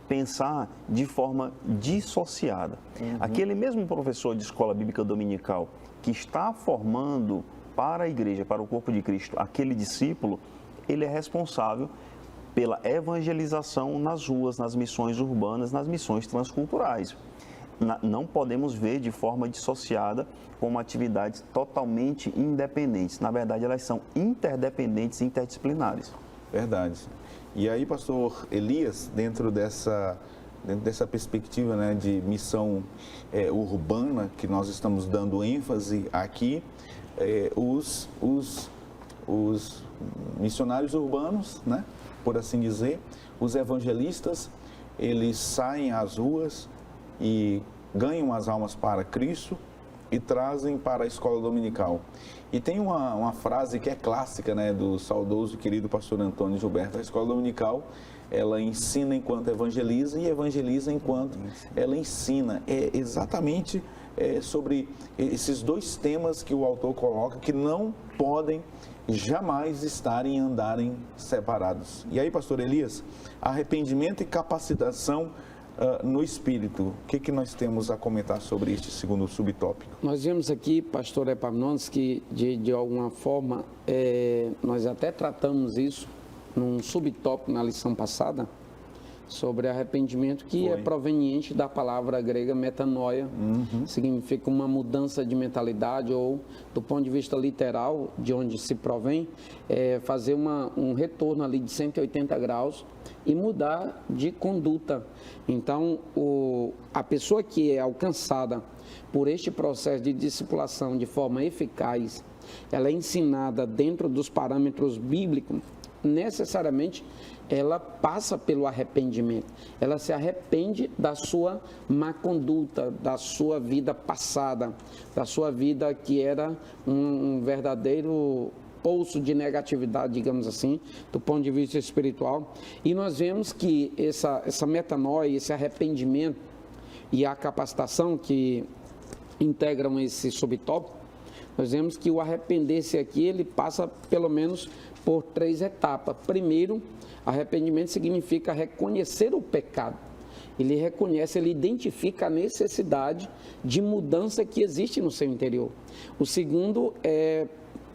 pensar de forma dissociada. Aquele mesmo professor de escola bíblica dominical que está formando para a igreja, para o corpo de Cristo, aquele discípulo, ele é responsável pela evangelização nas ruas, nas missões urbanas, nas missões transculturais. Não podemos ver de forma dissociada como atividades totalmente independentes. Na verdade, elas são interdependentes e interdisciplinares. Verdade. E aí, pastor Elias, dentro dessa perspectiva, né, de missão urbana, que nós estamos dando ênfase aqui, os missionários urbanos, né, por assim dizer, os evangelistas, eles saem às ruas e ganham as almas para Cristo e trazem para a escola dominical. E tem uma frase que é clássica, né, do saudoso e querido pastor Antônio Gilberto: a escola dominical, ela ensina enquanto evangeliza e evangeliza enquanto ela ensina. É exatamente sobre esses dois temas que o autor coloca, que não podem jamais andarem separados. E aí, pastor Elias, arrependimento e capacitação no Espírito. O que nós temos a comentar sobre este segundo subtópico? Nós vemos aqui, pastor Epaminondas, que de alguma forma nós até tratamos isso num subtópico na lição passada, sobre arrependimento, que é proveniente da palavra grega metanoia, significa uma mudança de mentalidade, ou do ponto de vista literal, de onde se provém, fazer um retorno ali de 180 graus e mudar de conduta. Então, a pessoa que é alcançada por este processo de discipulação de forma eficaz, ela é ensinada dentro dos parâmetros bíblicos, necessariamente ela passa pelo arrependimento, ela se arrepende da sua má conduta, da sua vida passada, da sua vida que era um verdadeiro poço de negatividade, digamos assim, do ponto de vista espiritual. E nós vemos que essa metanoia, esse arrependimento e a capacitação que integram esse subtópico, nós vemos que o arrepender-se aqui, ele passa pelo menos por 3 etapas. Primeiro, arrependimento significa reconhecer o pecado. Ele reconhece, ele identifica a necessidade de mudança que existe no seu interior. O segundo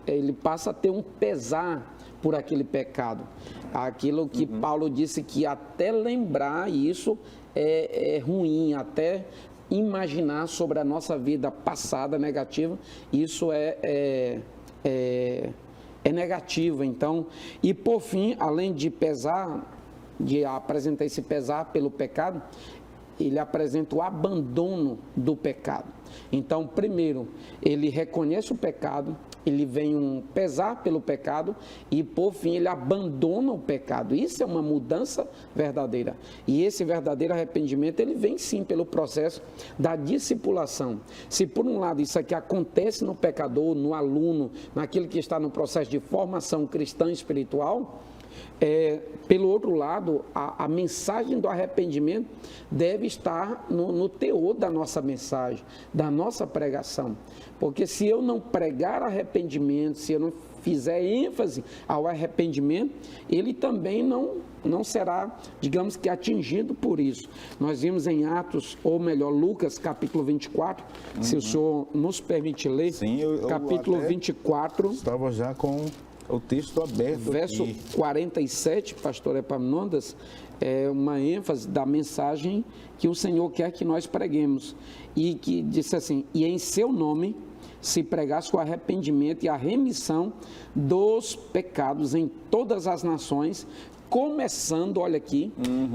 ele passa a ter um pesar por aquele pecado. Aquilo que Paulo disse, que até lembrar isso é ruim, até imaginar sobre a nossa vida passada negativa, isso é negativo. Então, e por fim, além de apresentar esse pesar pelo pecado, ele apresenta o abandono do pecado. Então, primeiro, ele reconhece o pecado, ele vem um pesar pelo pecado e, por fim, ele abandona o pecado. Isso é uma mudança verdadeira. E esse verdadeiro arrependimento, ele vem sim pelo processo da discipulação. Se, por um lado, isso aqui acontece no pecador, no aluno, naquele que está no processo de formação cristã espiritual, pelo outro lado, a mensagem do arrependimento deve estar no teor da nossa mensagem, da nossa pregação. Porque se eu não pregar arrependimento, se eu não fizer ênfase ao arrependimento, ele também não será, digamos que, atingido por isso. Nós vimos em Atos, ou melhor, Lucas, capítulo 24, se o senhor nos permite ler. Sim, capítulo 24. Estava já com o texto aberto. Verso aqui. 47, pastor Epaminondas, é uma ênfase da mensagem que o Senhor quer que nós preguemos. E que disse assim: e em seu nome se pregasse o arrependimento e a remissão dos pecados em todas as nações, começando, olha aqui,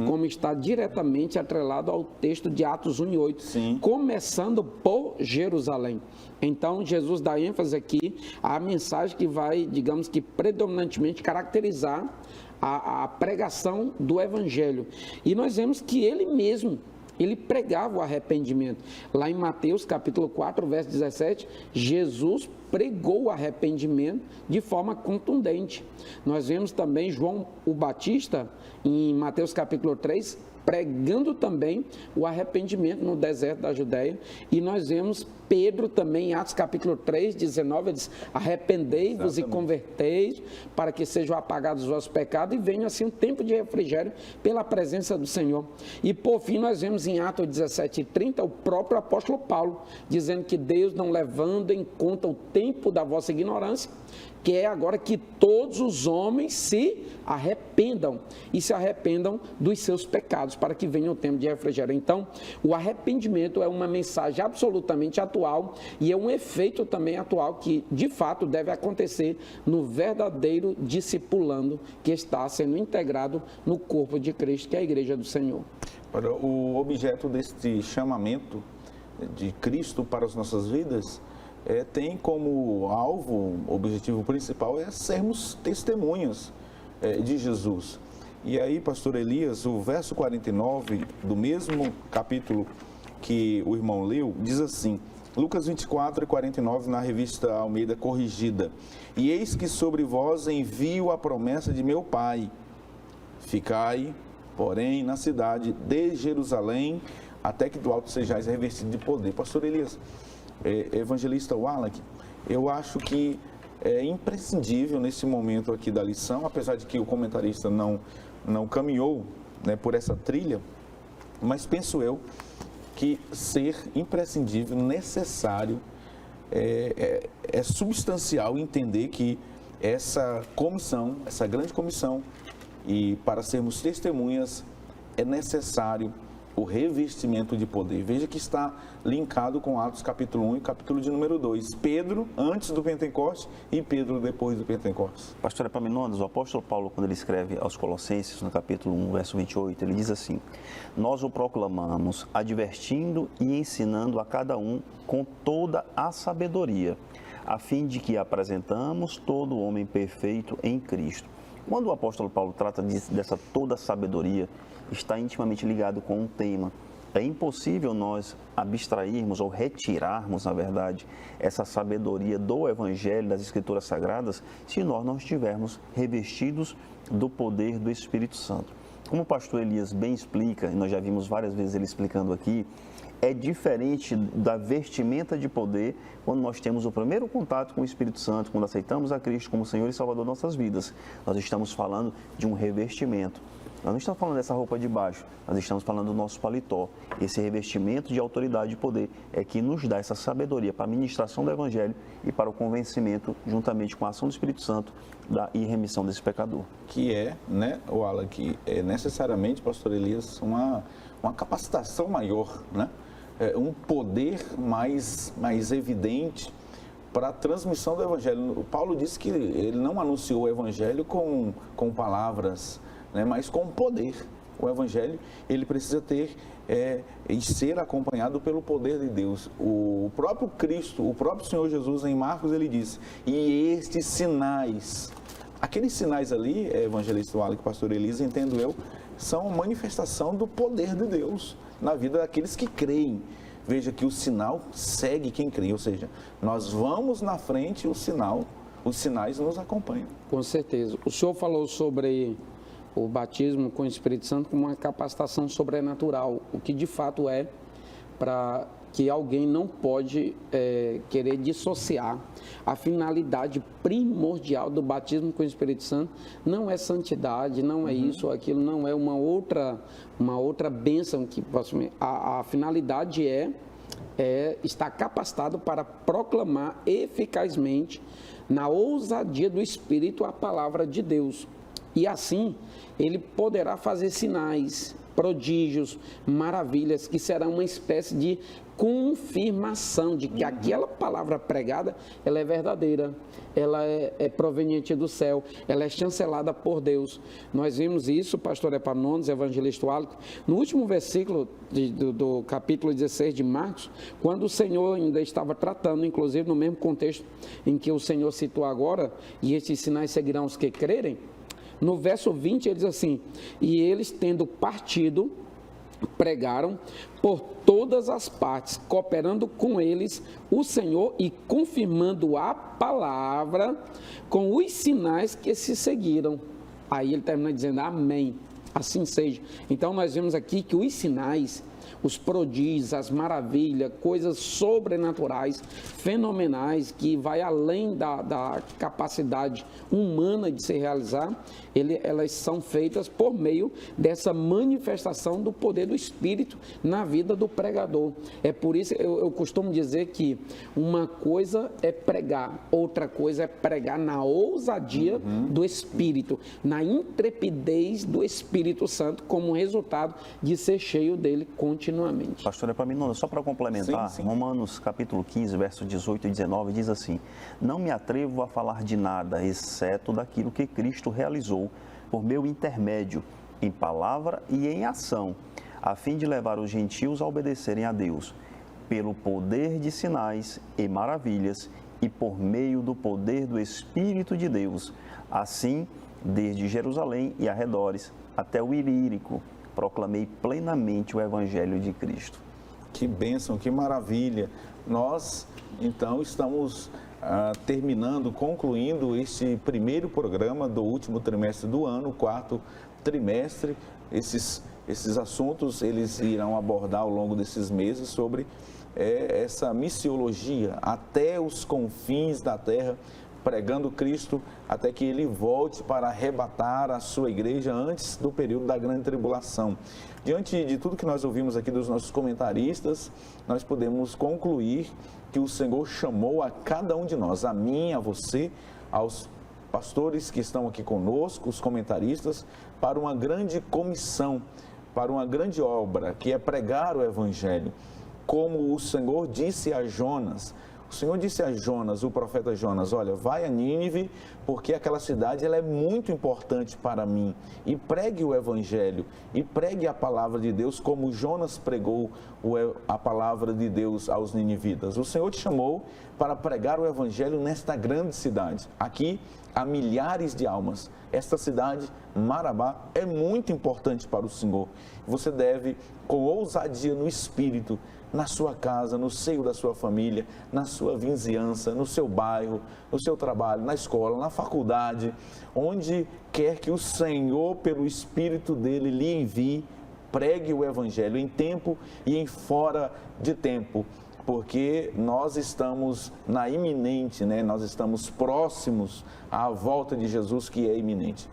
como está diretamente atrelado ao texto de Atos 1:8, Sim. começando por Jerusalém. Então, Jesus dá ênfase aqui à mensagem que vai, digamos que, predominantemente caracterizar a pregação do Evangelho. E nós vemos que ele mesmo, ele pregava o arrependimento. Lá em Mateus capítulo 4, verso 17, Jesus pregou o arrependimento de forma contundente. Nós vemos também João o Batista, em Mateus capítulo 3, pregando também o arrependimento no deserto da Judéia, e nós vemos Pedro também em Atos capítulo 3, 19, ele diz, arrependei-vos e converteis, para que sejam apagados os vossos pecados, e venha assim um tempo de refrigério pela presença do Senhor. E por fim nós vemos em Atos 17, 30, o próprio apóstolo Paulo, dizendo que Deus não levando em conta o tempo da vossa ignorância, que é agora que todos os homens se arrependam, e se arrependam dos seus pecados, para que venha o tempo de refrigério. Então, o arrependimento é uma mensagem absolutamente atual, e é um efeito também atual, que de fato deve acontecer no verdadeiro discipulando, que está sendo integrado no corpo de Cristo, que é a igreja do Senhor. O objeto deste chamamento de Cristo para as nossas vidas tem como alvo, objetivo principal, sermos testemunhas de Jesus. E aí, pastor Elias, o verso 49 do mesmo capítulo que o irmão leu, diz assim, Lucas 24 e 49 na revista Almeida Corrigida, e eis que sobre vós envio a promessa de meu Pai, ficai, porém, na cidade de Jerusalém, até que do alto sejais revestido de poder. Pastor Elias, evangelista Wallach, eu acho que é imprescindível nesse momento aqui da lição, apesar de que o comentarista não caminhou, né, por essa trilha, mas penso eu que ser imprescindível, necessário, é substancial entender que essa comissão, essa grande comissão, e para sermos testemunhas é necessário o revestimento de poder. Veja que está linkado com Atos capítulo 1 e capítulo de número 2. Pedro antes do Pentecostes e Pedro depois do Pentecostes. Pastor Epaminondas, o apóstolo Paulo, quando ele escreve aos Colossenses, no capítulo 1, verso 28, ele diz assim, nós o proclamamos, advertindo e ensinando a cada um com toda a sabedoria, a fim de que apresentamos todo homem perfeito em Cristo. Quando o apóstolo Paulo trata dessa toda a sabedoria, está intimamente ligado com um tema. É impossível nós abstrairmos ou retirarmos, na verdade, essa sabedoria do Evangelho, das Escrituras Sagradas, se nós não estivermos revestidos do poder do Espírito Santo. Como o pastor Elias bem explica, e nós já vimos várias vezes ele explicando aqui, é diferente da vestimenta de poder quando nós temos o primeiro contato com o Espírito Santo, quando aceitamos a Cristo como Senhor e Salvador de nossas vidas. Nós estamos falando de um revestimento. Nós não estamos falando dessa roupa de baixo, nós estamos falando do nosso paletó. Esse revestimento de autoridade e poder é que nos dá essa sabedoria para a ministração do Evangelho e para o convencimento, juntamente com a ação do Espírito Santo, e remissão desse pecador. Que né, Wallach, que é necessariamente, pastor Elias, uma capacitação maior, né? Um poder mais evidente para a transmissão do Evangelho. O Paulo disse que ele não anunciou o Evangelho com palavras, né, mas com poder. O Evangelho, ele precisa ter e ser acompanhado pelo poder de Deus. O próprio Cristo, o próprio Senhor Jesus, em Marcos, ele disse, e estes sinais, aqueles sinais ali, evangelista Wallach, pastor Elisa, entendo eu, são manifestação do poder de Deus na vida daqueles que creem. Veja que o sinal segue quem crê, ou seja, nós vamos na frente, os sinais nos acompanham. Com certeza. O senhor falou sobre o batismo com o Espírito Santo como uma capacitação sobrenatural, o que de fato é, para que alguém não pode querer dissociar. A finalidade primordial do batismo com o Espírito Santo não é santidade, não é isso ou aquilo, não é uma outra bênção que a finalidade é estar capacitado para proclamar eficazmente na ousadia do Espírito a palavra de Deus. E assim, ele poderá fazer sinais, prodígios, maravilhas, que serão uma espécie de confirmação de que aquela palavra pregada, ela é verdadeira, ela é proveniente do céu, ela é chancelada por Deus. Nós vimos isso, pastor Epaminondas, evangelista Wallach, no último versículo do capítulo 16 de Marcos, quando o Senhor ainda estava tratando, inclusive no mesmo contexto em que o Senhor citou agora, e estes sinais seguirão os que crerem. No verso 20 ele diz assim, e eles tendo partido, pregaram por todas as partes, cooperando com eles o Senhor e confirmando a palavra com os sinais que se seguiram. Aí ele termina dizendo amém, assim seja. Então nós vemos aqui que os sinais, os prodígios, as maravilhas, coisas sobrenaturais, fenomenais, que vai além da capacidade humana de se realizar, elas são feitas por meio dessa manifestação do poder do Espírito na vida do pregador. É por isso eu costumo dizer que uma coisa é pregar, outra coisa é pregar na ousadia do Espírito, na intrepidez do Espírito Santo, como resultado de ser cheio dele continuamente. Pastor Epaminondas, só para complementar, Sim. Romanos capítulo 15, versos 18 e 19, diz assim: não me atrevo a falar de nada, exceto daquilo que Cristo realizou por meu intermédio, em palavra e em ação, a fim de levar os gentios a obedecerem a Deus, pelo poder de sinais e maravilhas e por meio do poder do Espírito de Deus, assim, desde Jerusalém e arredores até o Ilírico, proclamei plenamente o Evangelho de Cristo. Que bênção, que maravilha. Nós, então, estamos concluindo este primeiro programa do último trimestre do ano, o quarto trimestre. Esses assuntos, eles irão abordar ao longo desses meses sobre essa missiologia até os confins da terra, pregando Cristo até que ele volte para arrebatar a sua igreja antes do período da grande tribulação. Diante de tudo que nós ouvimos aqui dos nossos comentaristas, nós podemos concluir que o Senhor chamou a cada um de nós, a mim, a você, aos pastores que estão aqui conosco, os comentaristas, para uma grande comissão, para uma grande obra, que é pregar o Evangelho. Como o Senhor disse a Jonas, o Senhor disse a Jonas, o profeta Jonas, olha, vai a Nínive, porque aquela cidade ela é muito importante para mim, e pregue o Evangelho, e pregue a palavra de Deus, como Jonas pregou a palavra de Deus aos ninivitas. O Senhor te chamou para pregar o Evangelho nesta grande cidade. Aqui há milhares de almas. Esta cidade, Marabá, é muito importante para o Senhor. Você deve, com ousadia no Espírito, na sua casa, no seio da sua família, na sua vizinhança, no seu bairro, no seu trabalho, na escola, na faculdade, onde quer que o Senhor, pelo Espírito dele, lhe envie, pregue o Evangelho em tempo e em fora de tempo, porque nós estamos na iminente, nós estamos próximos à volta de Jesus, que é iminente.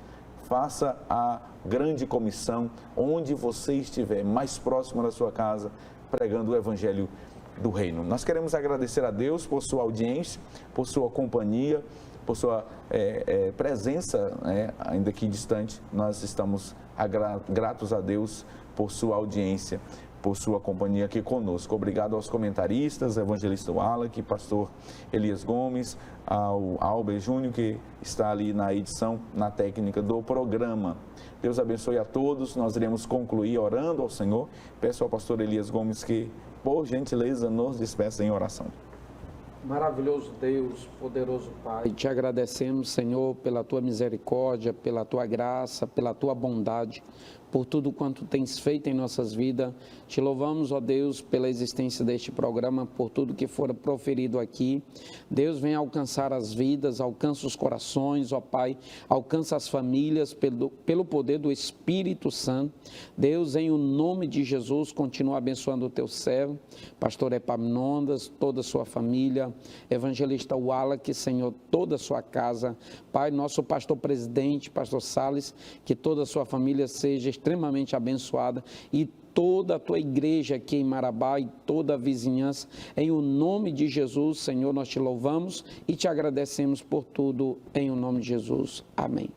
Faça a grande comissão onde você estiver, mais próximo da sua casa, pregando o Evangelho do Reino. Nós queremos agradecer a Deus por sua audiência, por sua companhia, por sua presença, ainda que distante. Nós estamos gratos a Deus por sua audiência, por sua companhia aqui conosco. Obrigado aos comentaristas, evangelista Wallace, pastor Elias Gomes, ao Albert Júnior, que está ali na edição, na técnica do programa. Deus abençoe a todos. Nós iremos concluir orando ao Senhor. Peço ao pastor Elias Gomes que, por gentileza, nos despeça em oração. Maravilhoso Deus, poderoso Pai, te agradecemos, Senhor, pela tua misericórdia, pela tua graça, pela tua bondade, por tudo quanto tens feito em nossas vidas. Te louvamos, ó Deus, pela existência deste programa, por tudo que for proferido aqui. Deus, vem alcançar as vidas, alcança os corações, ó Pai, alcança as famílias pelo poder do Espírito Santo. Deus, em o nome de Jesus, continua abençoando o teu servo, pastor Epaminondas, toda a sua família, evangelista Wallace, Senhor, toda a sua casa. Pai, nosso pastor presidente, pastor Salles, que toda a sua família seja extremamente abençoada, e toda a tua igreja aqui em Marabá e toda a vizinhança, em o nome de Jesus, Senhor, nós te louvamos e te agradecemos por tudo, em o nome de Jesus. Amém.